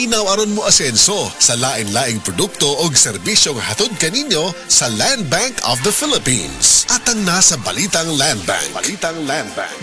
Paminaw aron mo asenso sa lain-laing produkto o serbisyong hatod kaninyo sa Land Bank of the Philippines. Atang nasa Balitang Land Bank.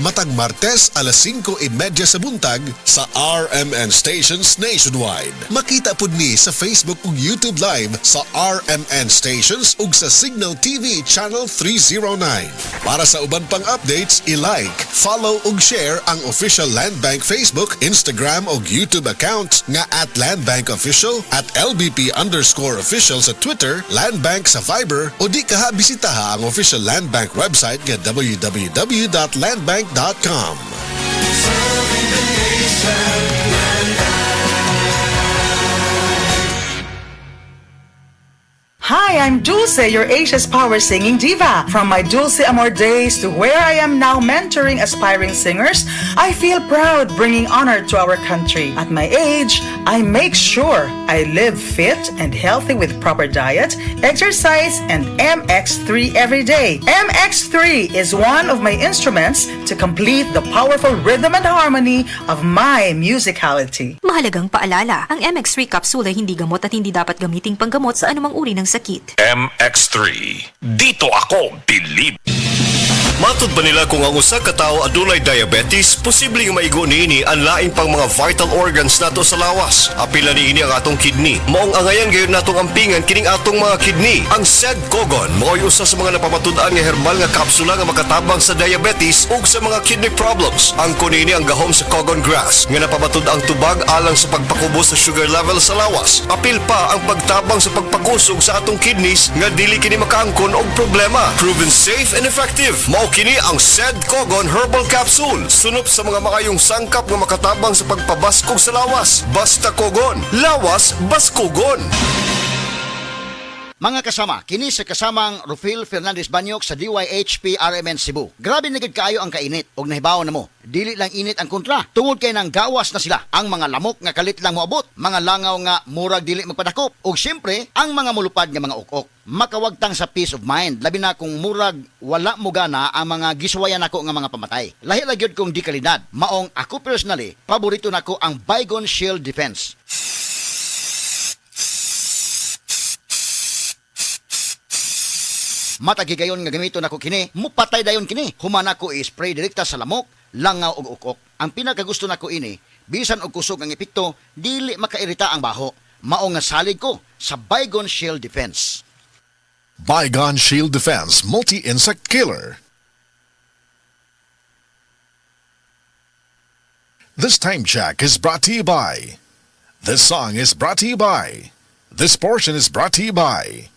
Matag Martes alas 5:30 sa buntag sa RMN Stations Nationwide. Makita pud ni sa Facebook ug YouTube Live sa RMN Stations ug sa Signal TV Channel 309. Para sa uban pang updates, i-like, follow ug share ang official Land Bank Facebook, Instagram ug YouTube account nga @LandBankOfficial, @LBP_official sa Twitter, Land Bank sa Viber o di kaha bisitaha ang official Land Bank website nga www.landbank.com. Hi, I'm Dulce, your Asia's Power singing diva. From my Dulce Amor days to where I am now mentoring aspiring singers, I feel proud bringing honor to our country. At my age, I make sure I live fit and healthy with proper diet, exercise, and MX3 every day. MX3 is one of my instruments to complete the powerful rhythm and harmony of my musicality. Mahalagang paalala, ang MX3 capsule ay hindi gamot at hindi dapat gamiting panggamot sa anumang uri ng sakit. MX3. Dito ako, believe. Matud ba nila kung ang usa ka tawo adunay diabetes, posibleng maigo niini ang laing pang mga vital organs nato sa lawas. Apila niini ang atong kidney. Maong angayan gayon natong ampingan kining atong mga kidney. Ang SED-COGON mao'y usa sa mga napamatud-an nga herbal nga kapsula nga makatabang sa diabetes ug sa mga kidney problems. Ang kunini ang gahom sa Cogon grass nga napamatud-ang tubag alang sa pagpakubos sa sugar level sa lawas. Apil pa ang pagtabang sa pagpakusog sa atong kidneys nga dili kini makaangkon og problema. Proven safe and effective. Kini ang SED-COGON Herbal Capsule. Sunop sa mga makayong sangkap nga makatabang sa pagpabaskog sa lawas. Basta Cogon. Lawas, Baskogon. Mga kasama, kini sa kasamang Rufil Fernandez Banyok sa DYHP RMN Cebu. Grabe na gid kaayo ang kainit og nahibaw na mo. Dili lang init ang kontra. Tungod kay nang gawas na sila. Ang mga lamok nga kalit lang moabot, mga langaw nga murag dili magpadakop, ug siyempre ang mga mulupad nga mga ukok. Makawagtang sa peace of mind, labi na kung murag wala mo gana ang mga giswayan nako nga mga pamatay. Lahi lang gyud kong di kalidad. Maong ako personally, paborito nako ang Baygon Shield Defense. Matagigayon nga gamito nako kini, mupatay dayon kini. Humana ko i-spray direkta sa lamok, langaw ug ukok. Ang pinakagusto nako ini, bisan og kusog ang epekto, dili makairita ang baho. Mao nga salig ko sa Baygon Shield Defense. Baygon Shield Defense Multi-Insect Killer. This time check is brought to you by. This song is brought to you by. This portion is brought to you by.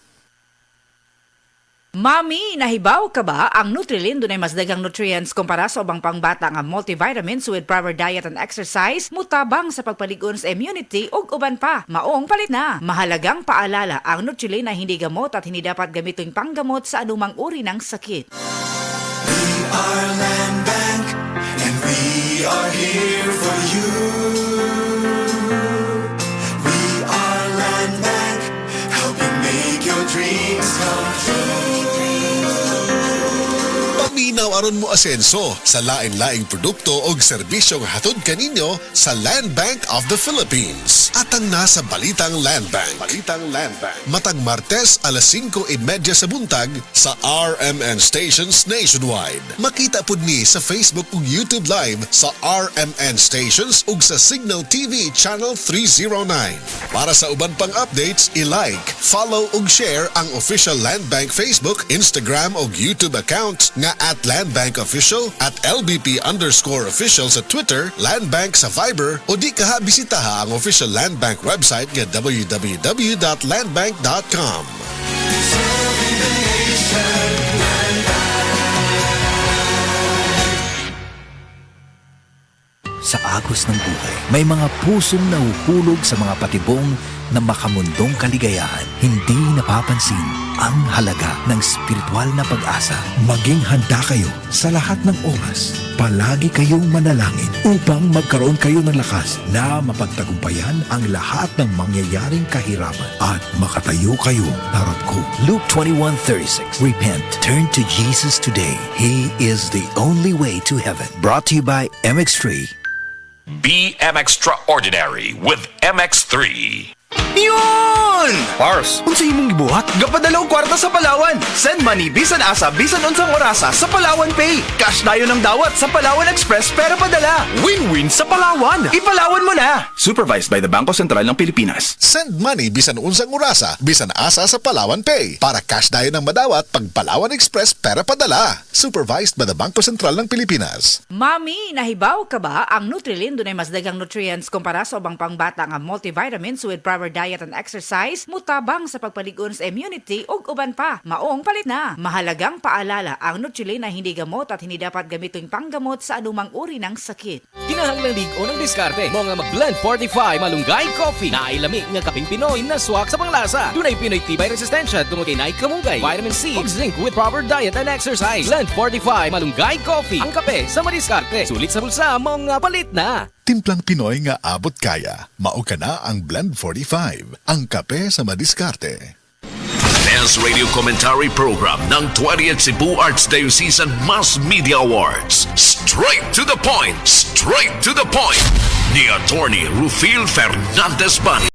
Mami, nahibaw ka ba? Ang Nutrilin dunay mas daghang nutrients kumpara sa ubang pangbata nga multivitamins with proper diet and exercise, mutabang sa pagpaligon sa immunity ug uban pa. Maong palit na. Mahalagang paalala, ang Nutrilin ay hindi gamot at hindi dapat gamitin panggamot sa anumang uri ng sakit. We are Land Bank and we are here for you. We are Land Bank, helping make your dreams come true. Paminaw aron mo asenso sa lain-laing produkto o serbisyong hatod kaninyo sa Land Bank of the Philippines. Atang nasa Balitang Land Bank. Matag Martes alas 5:30 sa buntag sa RMN Stations Nationwide. Makita pud ni sa Facebook ug YouTube Live sa RMN Stations ug sa Signal TV Channel 309. Para sa uban pang updates, i-like, follow ug share ang official Land Bank Facebook, Instagram ug YouTube account nga @LandBankOfficial, @LBP_official sa Twitter, Land Bank sa Viber o di kaha bisitaha ang official Land Bank website nga www.landbank.com. Sa agos ng buhay, may mga pusong nahuhulog sa mga patibong na makamundong kaligayahan. Hindi napapansin ang halaga ng spiritual na pag-asa. Maging handa kayo sa lahat ng oras. Palagi kayong manalangin upang magkaroon kayo ng lakas na mapagtagumpayan ang lahat ng mangyayaring kahirapan at makatayo kayo na harap ko. Luke 21:36. Repent. Turn to Jesus today. He is the only way to heaven. Brought to you by MX3. Be extraordinary with MX3. Yun! Pars, Unsa imong gibuhat? Gapadalaw kwarta sa Palawan. Send money bisan asa bisan unsang orasa sa Palawan Pay. Cash dayon ng dawat sa Palawan Express pero padala. Win-win sa Palawan. Ipalawan mo na. Supervised by the Bangko Sentral ng Pilipinas. Send money bisan unsang orasa, bisan asa sa Palawan Pay. Para cash dayon ng madawat pag Palawan Express pera padala. Supervised by the Bangko Sentral ng Pilipinas. Mami, nahibaw ka ba ang Nutrilin dunay mas daghang nutrients kumpara sa ubang pangbata nga multivitamins with proper diet and exercise, mutabang sa pagpalig-on sa immunity ug uban pa. Maong palit na. Mahalagang paalala, ang Nutrilin ay hindi gamot at hindi dapat gamitin panggamot sa anumang uri ng sakit. Kinahanglang ligo ng diskarte mo nga mag-blend 45 malunggay coffee na ay lamig nga kaping Pinoy na swak sa panglasa. Dunay Pinoy tibay resistensya tungod kay naik kamunggay, vitamin C ug zinc with proper diet and exercise. Blend 45 malunggay coffee. Ang kape sa madiskarte. Sulit sa bulsa mo nga palit na. Timplang Pinoy nga abot kaya. Mao ka na ang Blend 45. Ang kape sa madiskarte. Best Radio Commentary Program ng 20th Cebu Arts Diocesan Mass Media Awards. Straight to the point! Straight to the point! Ni Attorney Rufil Fernandez Bani.